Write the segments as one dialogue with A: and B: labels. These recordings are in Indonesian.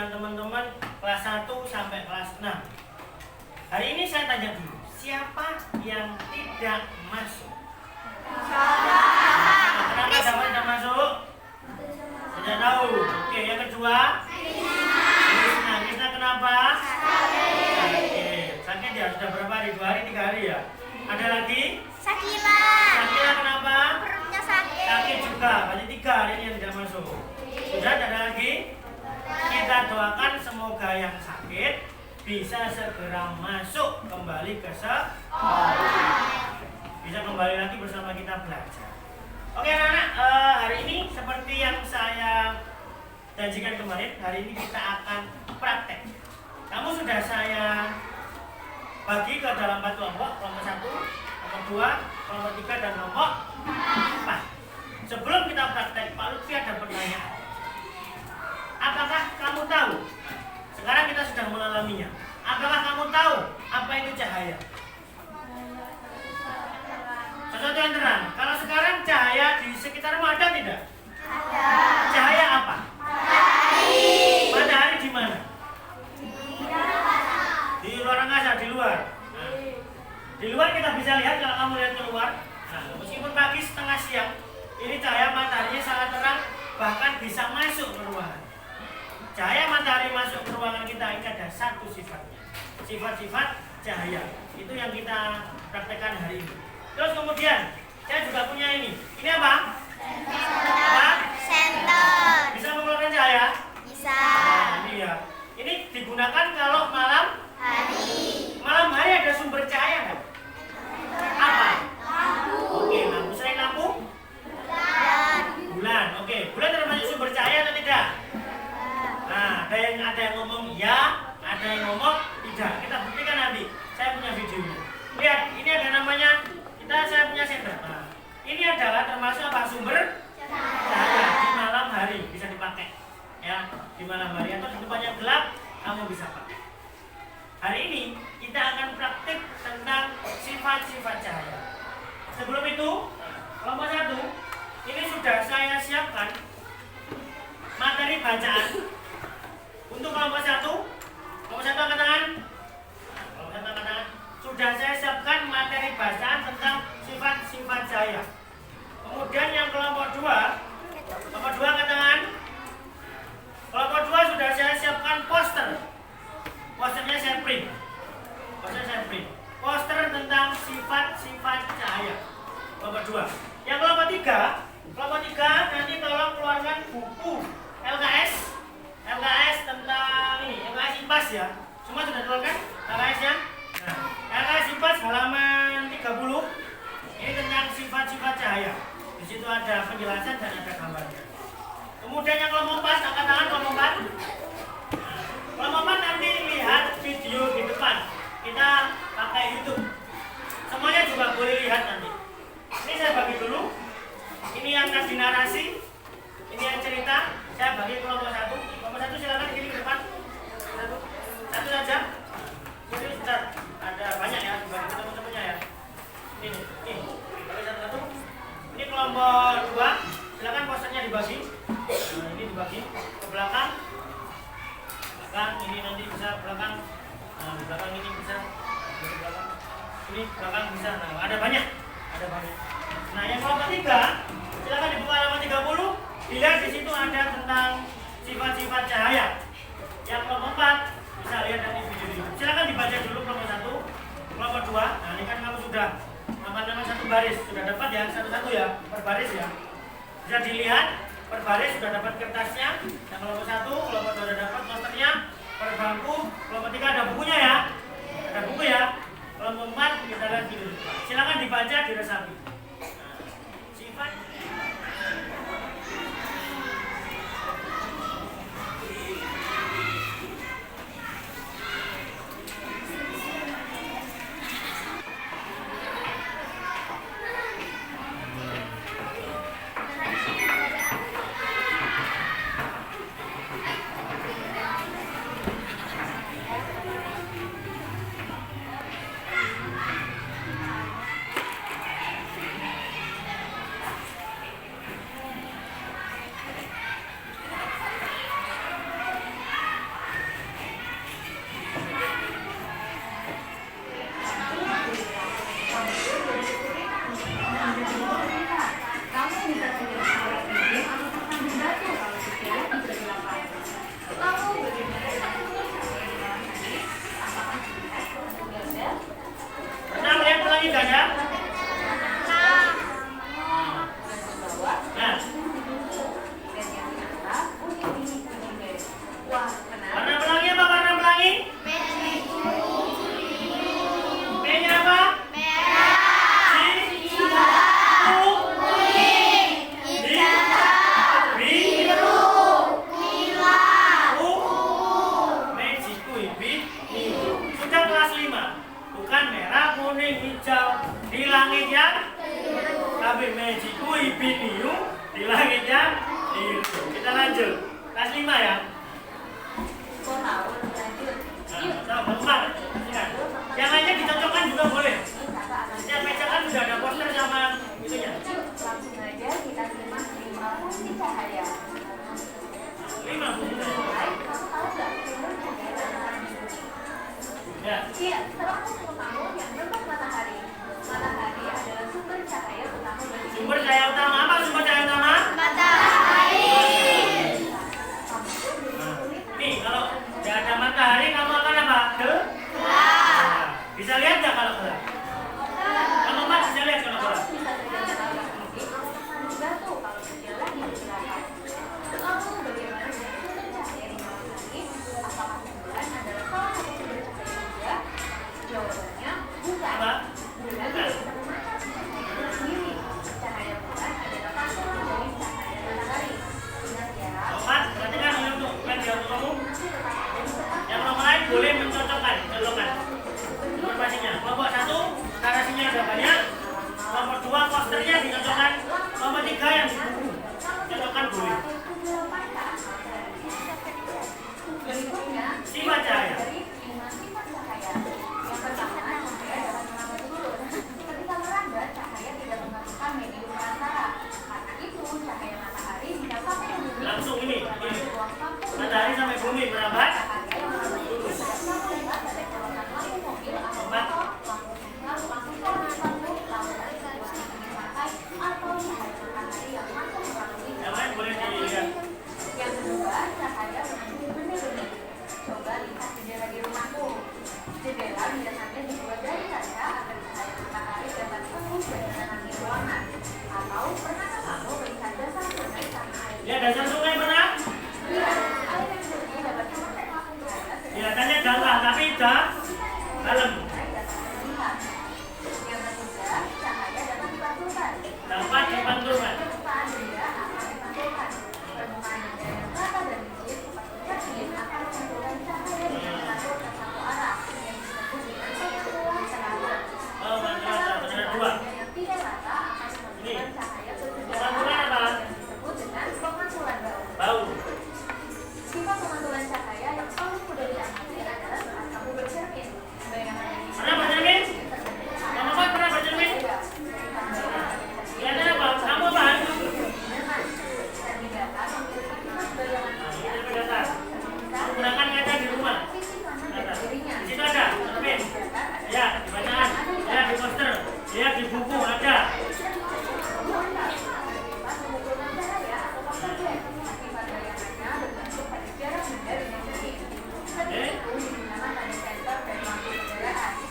A: dengan teman-teman kelas 1 sampai kelas 6. Hari ini saya tanya dulu, siapa yang tidak masuk? Kenapa siapa tidak masuk? Tidak tahu. Oke, yang kedua? Krisna kenapa? Sakit ya, sudah berapa hari? 2 hari, 3 hari ya? Ada lagi?
B: Sakila
A: kenapa?
B: perutnya sakit.
A: Sakit juga, berarti 3 hari ini yang tidak masuk. Sudah, ada lagi? Kita doakan semoga yang sakit bisa segera masuk kembali ke sekolah. Bisa kembali lagi bersama kita belajar. Oke anak-anak, hari ini seperti yang saya janjikan kemarin, hari ini kita akan praktek. Kamu sudah saya bagi ke dalam 4 kelompok, kelompok 1, kelompok 2, kelompok 3, dan kelompok 4. Sebelum kita praktek, Pak Lutfi ada pertanyaan. Apakah kamu tahu? Sekarang kita sudah mengalaminya. Apakah kamu tahu apa itu cahaya? Sesuatu yang terang. Kalau sekarang cahaya di sekitarmu ada tidak?
B: Ada.
A: Cahaya apa?
B: Matahari.
A: Matahari di mana? Di luar angkasa, di luar. Nah, di luar kita bisa lihat kalau kamu lihat keluar. Nah, meskipun pagi setengah siang, ini cahaya mataharinya sangat terang, bahkan bisa masuk ke ruangan. Cahaya matahari masuk ke ruangan kita ini ada satu sifatnya. Sifat-sifat cahaya. Itu yang kita praktekkan hari ini. Terus kemudian saya juga punya ini. Ini apa?
B: Senter.
A: Bisa mengeluarkan cahaya?
B: Bisa.
A: Nah, ini ya. Ini digunakan kalau malam
B: Hari.
A: Malam hari ada sumber cahaya nggak? Apa? Oke, lampu. Selain lampu? Bulan. Oke, bulan termasuk sumber cahaya atau tidak? Nah, ada yang ngomong ya, ada yang ngomong tidak. Kita buktikan nanti. Saya punya videonya. Lihat, ini ada namanya. Saya punya senter. Nah, ini adalah termasuk apa? Sumber cahaya di malam hari bisa dipakai. Ya, di malam hari atau di tempat yang gelap kamu bisa pakai. Hari ini kita akan praktik tentang sifat-sifat cahaya. Sebelum itu, kelompok 1 ini sudah saya siapkan materi bacaan untuk kelompok 1. Kelompok 1 angkat tangan. Kelompok 1 angkat tangan. Sudah saya siapkan materi bacaan tentang sifat-sifat cahaya. Kemudian yang kelompok 2 angkat tangan. Kelompok 2 sudah saya siapkan poster. Posternya saya print. Poster tentang sifat-sifat cahaya. Kelompok 2. Yang kelompok 3 nanti tolong keluarkan buku LKS tentang ini, LKS IPAS ya. Semua sudah keluarkan LKS-nya? Nah, LKS IPAS halaman 30. Ini tentang sifat-sifat cahaya. Di situ ada penjelasan dan ada gambarnya. Kemudian yang kelompok 4, angkat tangan kelompok 4. Kelompok 4 nanti lihat video di depan. Kita pakai YouTube. Semuanya juga boleh lihat nanti. Ini saya bagi dulu. Ini yang kasih narasi. Ini yang cerita. Saya bagi kelompok 1. Kelompok 1 silakan kiri ke depan. Satu saja. Ini sebentar. Ada banyak ya bagi teman-temannya ya. Ini. Bagi satu-satu. Ini kelompok 2. Silakan posternya dibagi. Nah, ini dibagi ke belakang. Ini nanti bisa belakang. Nah, di belakang ini bisa. Di belakang. Ini belakang bisa. Nah, ada banyak. Nah, yang kelompok 3, silakan dibuka halaman 30. Dilihat di situ ada tentang sifat-sifat cahaya. Yang kelompok 4 bisa lihat dari video ini. Silakan dibaca dulu kelompok 1, kelompok 2. Nah, ini kan kamu sudah nama-nama satu baris, sudah dapat ya satu-satu ya, per baris ya. Bisa dilihat per baris sudah dapat kertasnya. Yang kelompok 1, kelompok 2 sudah dapat posternya, per bangku. Kelompok 3 ada bukunya ya. Ada buku ya. Kelompok 4 kita lihat video. Silakan dibaca, diresapi. Sifat Ya.
C: Iya, terang utama yang menembus matahari. Matahari adalah sumber cahaya utama bagi
A: Sumber cahaya utama apa? Sumber cahaya utama?
B: Matahari.
A: Nah, nih kalau tidak ada matahari kamu akan apa? Gelap. Bisa lihat nggak kalau gelap? Kamu Mas bisa lihat kalau gelap?
C: bisa terjadi juga tuh kalau berjalan di kegelapan. Lalu bagaimana dengan sumber cahaya di malam hari? Apakah bulan adalah salah satu sumber cahaya juga? Jawabannya bukan.
A: Apa?
C: Bulan tidak bisa memancar cahaya sendiri. Cahaya bulan adalah pantulan dari cahaya matahari. Ingat ya.
A: Mas, berarti kan ini untuk kamu. Yang nomor lain boleh mencocokkan informasinya. Kelompok 1 narasinya ada banyak. Kelompok 2 posternya dicocokkan. Kelompok 3 yang cocokkan boleh.
C: Berikutnya,
A: Sifat cahaya.
C: dari 5 sifat cahaya. Yang pertama, cahaya dapat merambat turun. Ketika merambat, cahaya tidak memerlukan medium perantara. Karena itu, cahaya matahari bisa sampai ke bumi.
A: Langsung ini.
C: Ruang vakum.
A: Matahari sampai bumi merambat.
C: Cahaya yang merambat turun tidak bisa melihat pada colokan lampu mobil atau motor, lampu sinyal, lampu sorot, lampu dari warna kuning pantai, atau cahaya matahari yang masuk melalui
A: Yang lain boleh dilihat.
C: yang kedua, cahaya menuju benih-benih. Coba lihat jendela di rumahmu. Jendela biasanya dibuat dari kaca agar cahaya matahari dapat tembus dan menenangi ruangan. Atau pernahkah kamu melihat dasar sungai karena air?
A: Lihat dasar sungai pernah?
C: Iya, air yang jernih dapat memakai lampu cahaya.
A: Kelihatannya dalam, tapi dalam.
C: Yang ketiga, cahaya dapat dipantulkan.
A: Dapat dipantulkan.
C: Permukaan benda akan dipantulkan. Permukaan benda yang rata dan licin seperti cermin akan memantulkan cahaya dengan mengatur ke satu arah yang disebut dengan pemantulan cahaya.
A: Oh, mantulan benar dua.
C: Yang tidak rata akan memantulkan cahaya ke sejauh
A: Pemantulan
C: arah
A: apa?
C: yang disebut dengan pemantulan bau.
A: Bau.
C: Sifat pemantulan cahaya yang paling mudah diamati adalah saat kamu bercermin. Bayangan yang
A: Pernah bercermin? Kamu Mas pernah bercermin? Kelihatan apa? Kamu apa? Menggunakan kaca di rumah. Di situ ada cermin. Ya, di bacaan. Ya, di poster. Ya, di buku ada.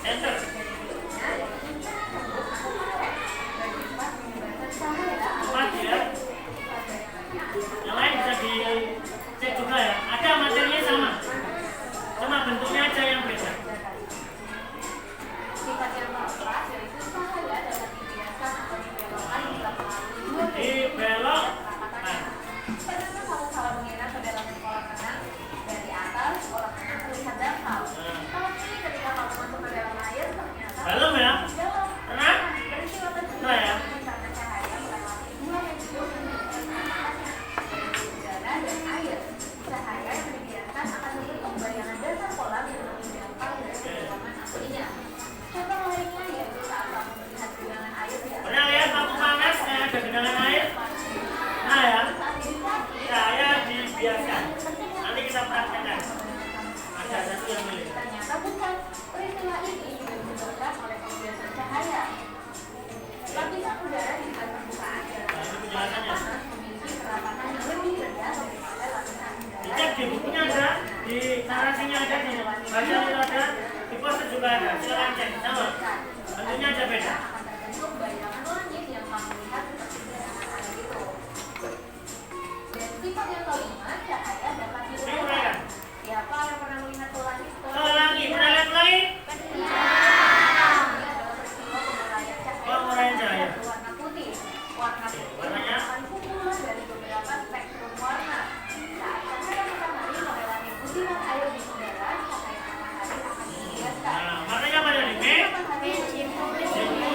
A: Center. Empat ya. Yang lain bisa dicek juga ya. Ada materinya sama. Cuma bentuknya aja yang beda.
C: Sifat yang keempat yaitu cahaya dapat dibiaskan atau dibelokkan jika melalui
A: Dibelok.
C: Pernahkah kamu salah mengira ke dalam kolam renang? Dari atas, kolam renang terlihat dangkal. Tapi ketika kamu masuk ke dalam air, ternyata
A: Dalam ya?
C: dalam.
A: Pernah?
C: Peristiwa tersebut
A: Pernah ya?
C: karena cahaya melewati dua medium yang dibiaskan yaitu udara dan air. Cahaya yang dibiaskan akan membentuk bayangan dasar kolam yang lebih gampang dari kedalaman aslinya. Contoh lainnya yaitu saat kamu melihat genangan air di atas.
A: Pernah lihat waktu panas kayak ada genangan air? Nah ya, cahaya dibiaskan. Nanti kita praktekkan. Ada satu yang milik.
C: Ternyata bukan. Peristiwa ini juga disebabkan oleh pembiasan cahaya. Lapisan udara di dekat permukaan
A: Nah, ini penjelasannya.
C: panas memiliki kerapatan yang lebih rendah daripada lapisan udara.
A: Dicek di bukunya ada, di narasinya ada, di baca itu ada, di poster juga ada. Silakan cek, sama. Bentuknya aja beda.
C: Akan terbentuk bayangan langit yang kamu lihat seperti genangan air itu. Dan sifat yang kelima, cahaya dapat diuraikan.
A: Diuraikan.
C: Siapa yang pernah melihat langit?
A: Pelangi, pernah lihat pelangi?
C: Ini adalah peristiwa penguraian cahaya.
A: Penguraian cahaya.
C: Warna putih. Warna putih
A: Warnanya?
C: merupakan kumpulan dari beberapa spektrum warna. Saat cahaya matahari melewati butiran air di udara, cahaya matahari akan dibiaskan.
A: Nah, warnanya apa tadi?
C: Matahari bersimpul
A: Jemput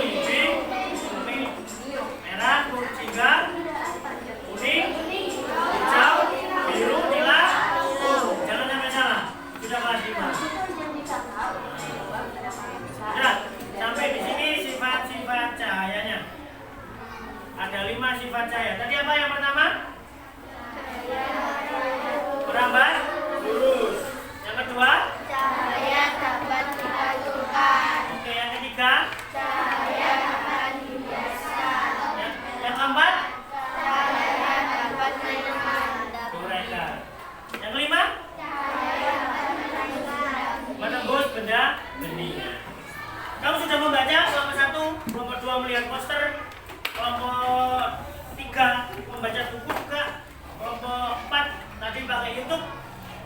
A: YouTube,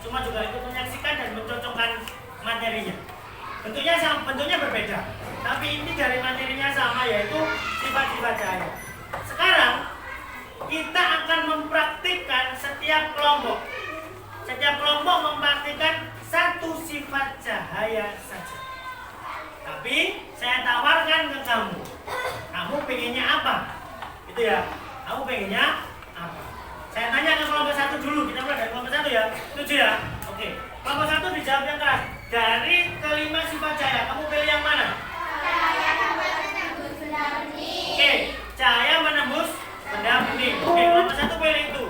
A: cuma juga ikut menyaksikan dan mencocokkan materinya. Bentuknya berbeda, tapi inti dari materinya sama, yaitu sifat-sifat cahaya. Sekarang kita akan mempraktikkan setiap kelompok. Setiap kelompok mempraktikkan satu sifat cahaya saja. Tapi saya tawarkan ke kamu, kamu pengennya apa? Itu ya, kamu pengennya apa? Saya tanya ke kelompok 1 dulu, kita mulai dari kelompok 1 ya. Setuju ya? Oke. Kelompok 1 dijawab yang keras. Dari kelima sifat cahaya, kamu pilih yang mana?
B: Cahaya dapat menembus benda bening.
A: Oke, cahaya menembus benda bening. Oke, kelompok 1 pilih itu.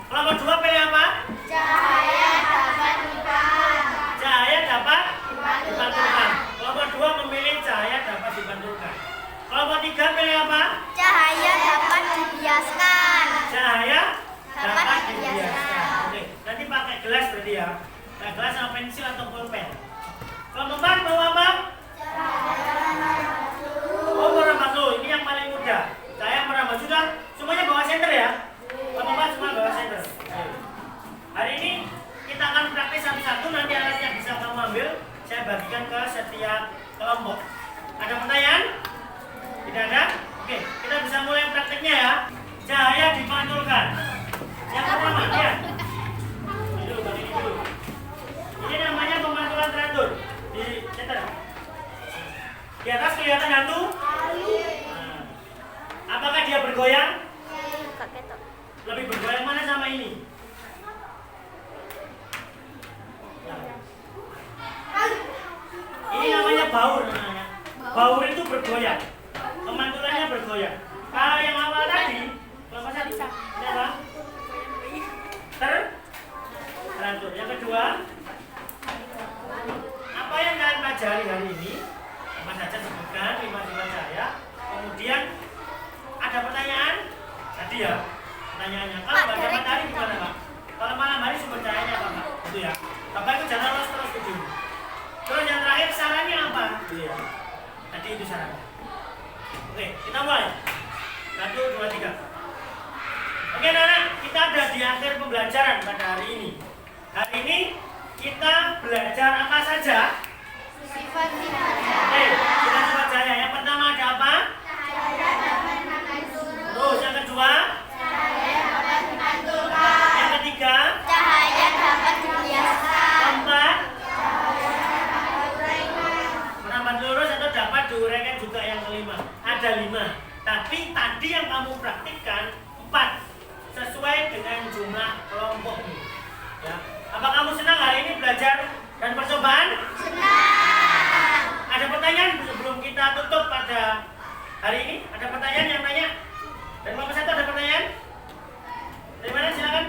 A: Kelompok 2 pilih apa?
B: Cahaya dapat dipantulkan.
A: Cahaya dapat dipantulkan. Kelompok 2 memilih cahaya dapat dipantulkan. Kelompok 3 pilih apa?
B: Cahaya dapat dibiaskan.
A: Cahaya dapat
B: Dapat
A: dibiaskan.
B: dibiaskan.
A: Oke, nanti pakai gelas berarti ya. Pakai gelas sama pensil atau pulpen. Kelompok 4 bawa apa? Oh, merambah dulu. Ini yang paling mudah. Saya merambah sudah. Semuanya bawa senter ya. Kelompok 4 semua bawa senter. Ayo. Hari ini kita akan praktis satu-satu. Nanti alat yang bisa kamu ambil, saya bagikan ke setiap kelompok. Ada pertanyaan? Tidak ada? Oke, kita bisa mulai praktiknya ya. Cahaya dipantulkan. Yang pertama, ya. Ini dulu, Bang, ini dulu. Ini namanya pemantulan teratur. Di center. Di atas kelihatan hantu? Nah. Apakah dia bergoyang? Lebih bergoyang mana sama ini? Ini namanya baur namanya. Baur itu bergoyang. Pemantulannya bergoyang. Kalau yang awal tadi, kelompok 1, ini apa? Teratur. Yang kedua, apa yang kalian pelajari hari ini? Apa saja sebutkan 5 sifat cahaya. Kemudian ada pertanyaan? Tadi ya, pertanyaannya. Kalau baca matahari gimana, Pak? Kalau malam hari sumber cahayanya apa, Pak? Itu ya. Bapak itu jangan lolos terus ke sini. Terus yang terakhir sarannya apa? Itu ya. Tadi itu sarannya. Oke, kita mulai. 1, 2, 3. Oke, anak-anak, kita ada di akhir pembelajaran pada hari ini. Hari ini kita belajar apa saja?
B: Sifat-sifat
A: Oke, sifat cahaya. Yang pertama ada apa?
B: cahaya dapat dipantulkan.
A: Terus yang kedua?
B: Cahaya dapat dipantulkan.
A: Yang ketiga?
B: Cahaya dapat dibiaskan.
A: Keempat?
B: Uraikan.
A: Menambah lurus atau dapat diuraikan juga yang kelima. Ada 5. Tapi tadi yang kamu praktikkan 4. Sesuai dengan jumlah kelompokmu. Ya. Apa kamu senang hari ini belajar dan percobaan?
B: Senang.
A: Ada pertanyaan sebelum kita tutup pada hari ini? Ada pertanyaan yang tanya? Dan kelompok 1 ada pertanyaan? Dari mana? Silakan.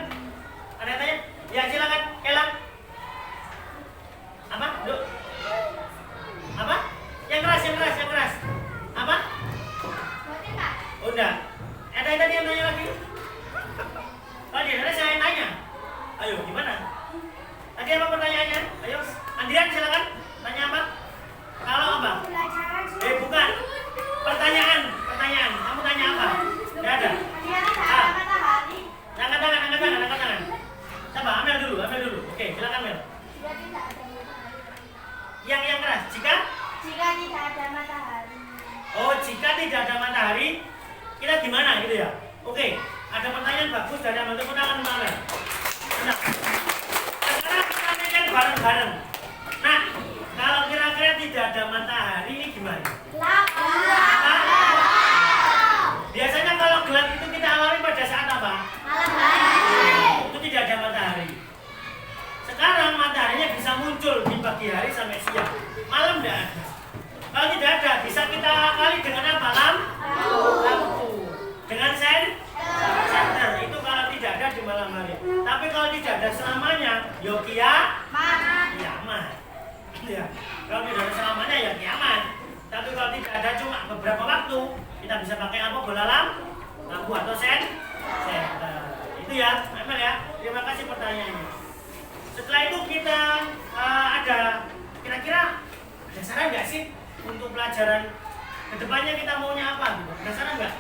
A: Ada yang tanya? Ya silakan. Ella. Apa? Duk. Apa? Yang keras. Apa? Oh enggak. Ada yang tadi yang tanya lagi? Oh dia ada saya yang tanya. Ayo gimana? Tadi apa pertanyaannya? Ayo Andrian silakan. Tanya apa? Kalau apa? Bukan. Pertanyaan. Kamu tanya apa? Tidak ada. Angkat tangan. Coba ambil dulu. Oke, silakan Mel. Yang keras. Jika
B: tidak ada matahari.
A: Oh, jika tidak ada matahari, kita gimana gitu ya? Oke, ada pertanyaan bagus dari yang tepuk tangan mana? Nah, sekarang kita mikir bareng-bareng. Nah, kalau kira-kira tidak ada matahari ini gimana?
B: Gelap.
A: Biasanya kalau gelap itu kita alami pada saat apa?
B: Malam hari.
A: Itu tidak ada matahari. Sekarang mataharinya bisa muncul di pagi hari sampai siang. Malam tidak ada. Kalau tidak ada, bisa kita kali dengan apa? Lampu. Dengan senter. Itu kalau tidak ada di malam hari. Tapi kalau tidak ada selamanya, yo kiamat. Ya. Kalau tidak ada selamanya ya kiamat. Tapi kalau tidak ada cuma beberapa waktu, kita bisa pakai apa? Bola lampu atau senter. Itu ya, Emel ya. Terima kasih pertanyaannya. Setelah itu kita ada kira-kira ada saran nggak sih untuk pelajaran kedepannya kita maunya apa? Ada saran nggak?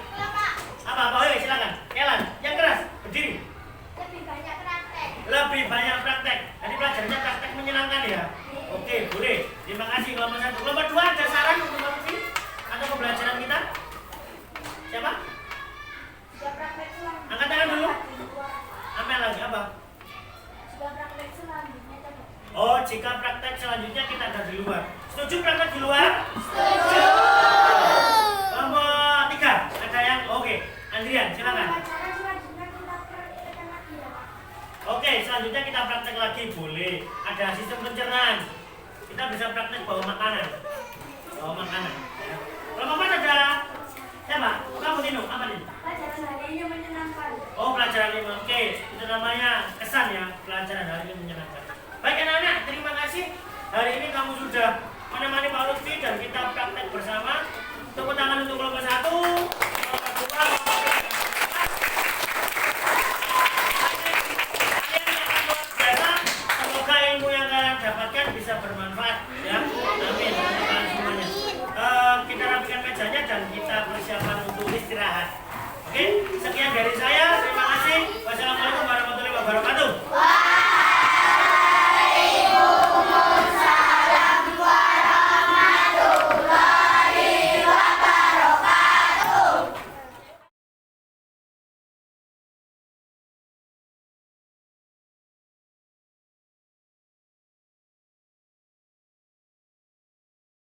A: Apa? Oh, silakan. Elan, yang keras, berdiri.
B: Lebih banyak praktek.
A: Lebih banyak apa?
B: Jika praktek selanjutnya coba.
A: Oh, jika praktek selanjutnya kita ada di luar. Setuju praktek di luar?
B: Setuju.
A: Nomor 3, ada yang oke. Andrian, silakan.
B: Cara selanjutnya kita praktekkan lagi ya, Pak.
A: Oke, selanjutnya kita praktek lagi, boleh. Ada sistem pencernaan. Kita bisa praktek bawa makanan. Bawa makanan. Ya. Kalau Mamat ada siapa? Kamu Tino, apa nih?
B: Pelajaran hari ini menyenangkan.
A: Oh, pelajaran ini, oke. Itu namanya kesan ya, pelajaran hari ini menyenangkan. Baik anak-anak, terima kasih. Hari ini kamu sudah menemani Pak Lutfi dan kita praktek bersama. Tepuk tangan untuk kelompok 1, kelompok 2, kelompok 3. Semoga ilmu yang kalian dapatkan bisa bermanfaat ya. Amin. Untuk kalian semuanya. Kita rapikan mejanya dan kita persiapan untuk istirahat. Oke, sekian dari saya. Terima kasih. Wassalamualaikum warahmatullahi wabarakatuh.